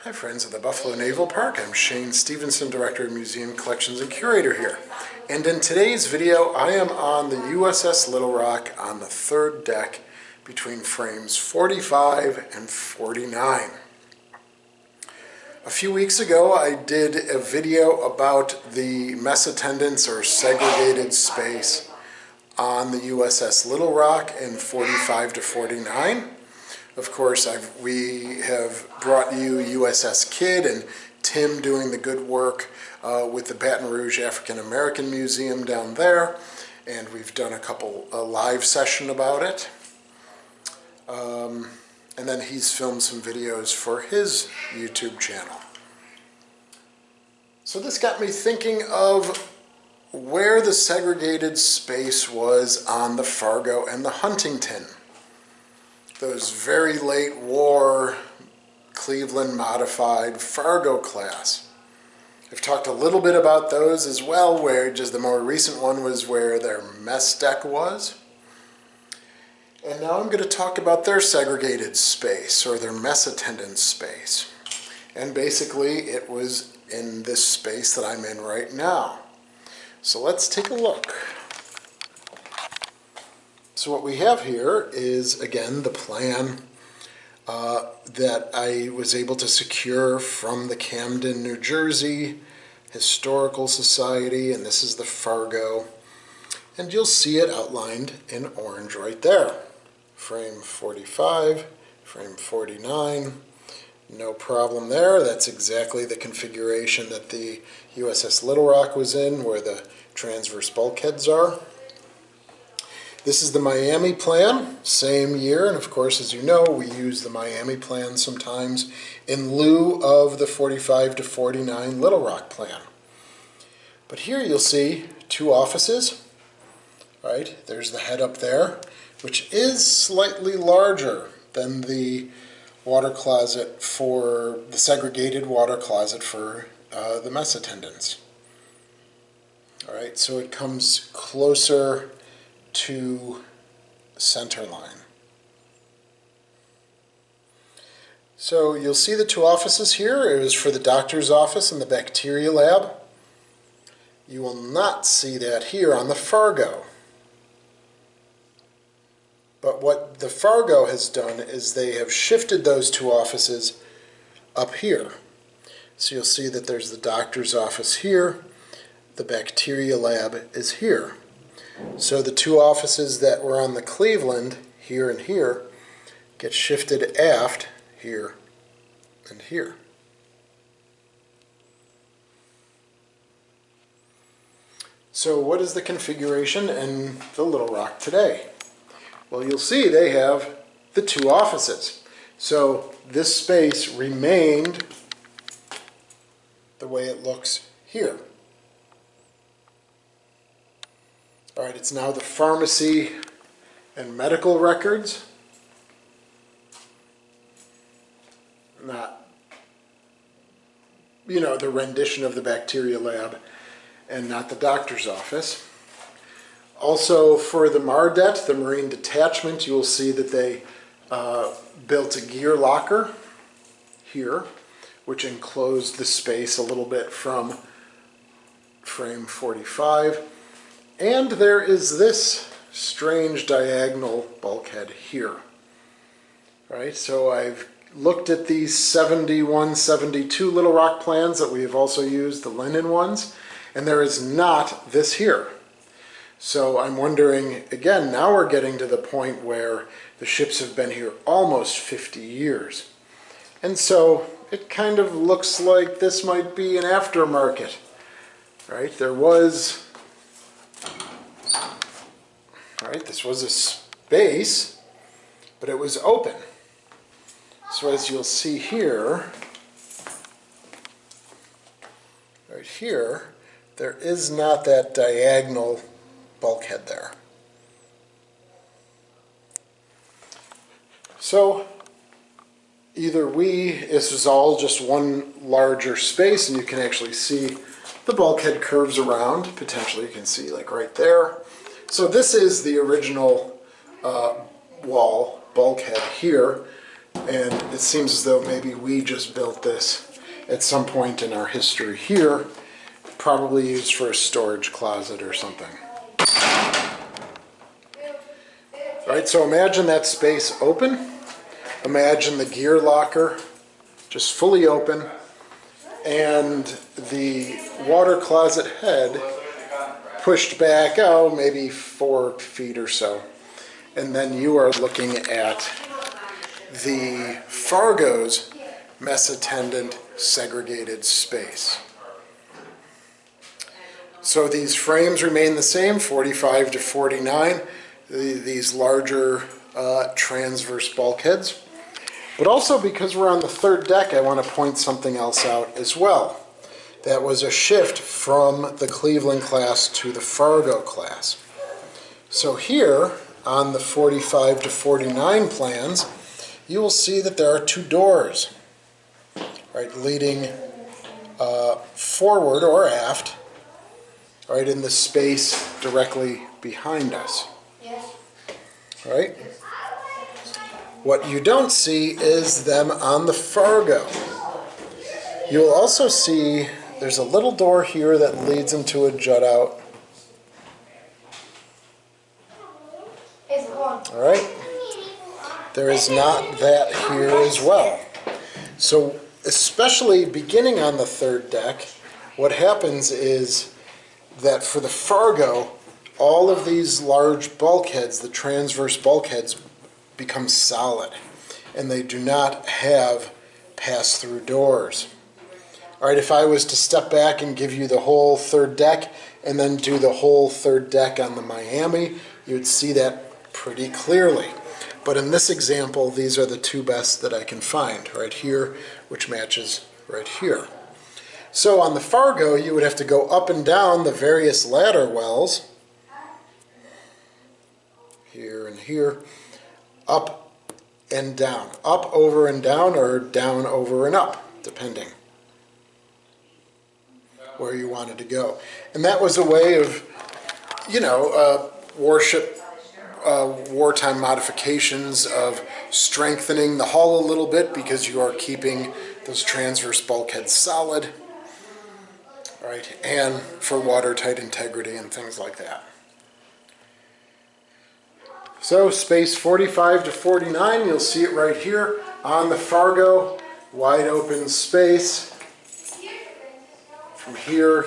Hi friends of the Buffalo Naval Park, I'm Shane Stevenson, Director of Museum Collections and Curator here. And in today's video, I am on the USS Little Rock on the third deck between frames 45 and 49. A few weeks ago, I did a video about the mess attendants or segregated space on the USS Little Rock in 45 to 49. Of course, we have brought you USS Kidd and Tim doing the good work with the Baton Rouge African American Museum down there, and we've done a live session about it. And then he's filmed some videos for his YouTube channel. So this got me thinking of where the segregated space was on the Fargo and the Huntington. Those very late war Cleveland modified Fargo class. I've talked a little bit about those as well, where just the more recent one was where their mess deck was. And now I'm going to talk about their segregated space or their mess attendant space. And basically it was in this space that I'm in right now. So let's take a look. So what we have here is, again, the plan that I was able to secure from the Camden, New Jersey Historical Society, and this is the Fargo. And you'll see it outlined in orange right there. Frame 45, frame 49, no problem there. That's exactly the configuration that the USS Little Rock was in, where the transverse bulkheads are. This is the Miami plan, same year, and of course, as you know, we use the Miami plan sometimes in lieu of the 45 to 49 Little Rock plan. But here you'll see two offices, right? There's the head up there, which is slightly larger than the water closet for the segregated water closet for the mess attendants. All right, so it comes closer to center line. So you'll see the two offices here. It was for the doctor's office and the bacteria lab. You will not see that here on the Fargo. But what the Fargo has done is they have shifted those two offices up here. So you'll see that there's the doctor's office here, the bacteria lab is here. So the two offices that were on the Cleveland, here and here, get shifted aft, here and here. So what is the configuration in the Little Rock today? Well, you'll see they have the two offices. So this space remained the way it looks here. All right, it's now the pharmacy and medical records, not, the rendition of the bacteria lab, and not the doctor's office. Also for the MARDET, the Marine Detachment, you'll see that they built a gear locker here, which enclosed the space a little bit from frame 45. And there is this strange diagonal bulkhead here. Right, so I've looked at these 71, 72 Little Rock plans that we have also used, the linen ones, and there is not this here. So I'm wondering, again, now we're getting to the point where the ships have been here almost 50 years. And so it kind of looks like this might be an aftermarket, right? This was a space, but it was open. So as you'll see here, right here, there is not that diagonal bulkhead there. So this is all just one larger space, and you can actually see the bulkhead curves around. Potentially you can see like right there. So this is the original wall bulkhead here. And it seems as though maybe we just built this at some point in our history here, probably used for a storage closet or something. All right, so imagine that space open. Imagine the gear locker just fully open, and the water closet head pushed back, oh, maybe 4 feet or so. And then you are looking at the Fargo's mess attendant segregated space. So these frames remain the same, 45 to 49, these larger transverse bulkheads. But also, because we're on the third deck, I want to point something else out as well. That was a shift from the Cleveland class to the Fargo class. So here, on the 45 to 49 plans, you will see that there are 2 doors, right, leading forward or aft, right, in the space directly behind us. Right? What you don't see is them on the Fargo. You'll also see there's a little door here that leads into a jut out. All right? There is not that here as well. So especially beginning on the third deck, what happens is that for the Fargo, all of these large bulkheads, the transverse bulkheads, become solid, and they do not have pass-through doors. All right, if I was to step back and give you the whole third deck and then do the whole third deck on the Miami, you would see that pretty clearly. But in this example, these are the 2 best that I can find, right here, which matches right here. So on the Fargo, you would have to go up and down the various ladder wells, here and here, up and down, up, over, and down, or down, over, and up, depending where you wanted to go. And that was a way of, you know, wartime modifications of strengthening the hull a little bit because you are keeping those transverse bulkheads solid, right, and for watertight integrity and things like that. So space 45 to 49, you'll see it right here on the Fargo, wide open space from here,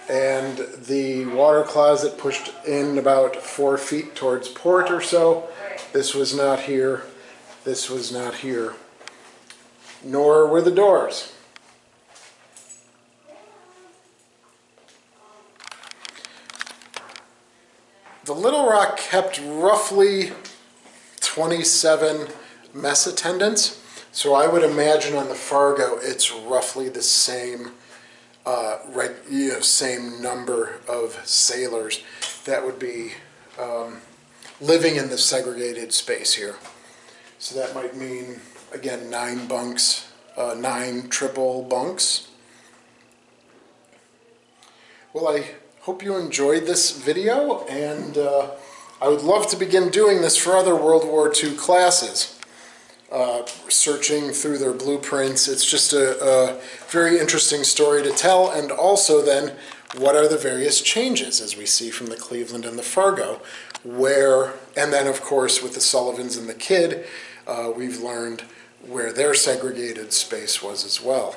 and the water closet pushed in about 4 feet towards port or so. This was not here, this was not here, nor were the doors. The Little Rock kept roughly 27 mess attendants, so I would imagine on the Fargo it's roughly the same, same number of sailors that would be living in the segregated space here. So that might mean, again, 9 bunks, 9 triple bunks. Well, I hope you enjoyed this video, and I would love to begin doing this for other World War II classes, searching through their blueprints. It's just a very interesting story to tell, and also then what are the various changes as we see from the Cleveland and the Fargo, and then of course with the Sullivans and the Kidd, we've learned where their segregated space was as well.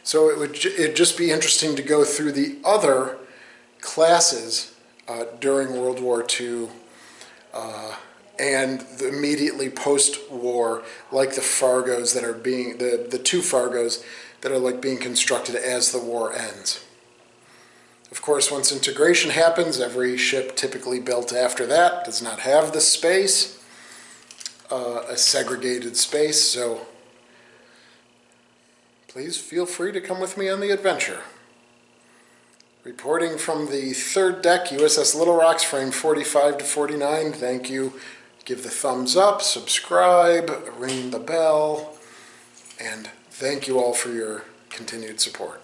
So it'd just be interesting to go through the other classes during World War II and immediately post-war, like the Fargos that are being, the 2 Fargos that are like being constructed as the war ends. Of course, once integration happens, every ship typically built after that does not have the space, a segregated space, so please feel free to come with me on the adventure. Reporting from the third deck, USS Little Rock's frame 45 to 49. Thank you. Give the thumbs up, subscribe, ring the bell, and thank you all for your continued support.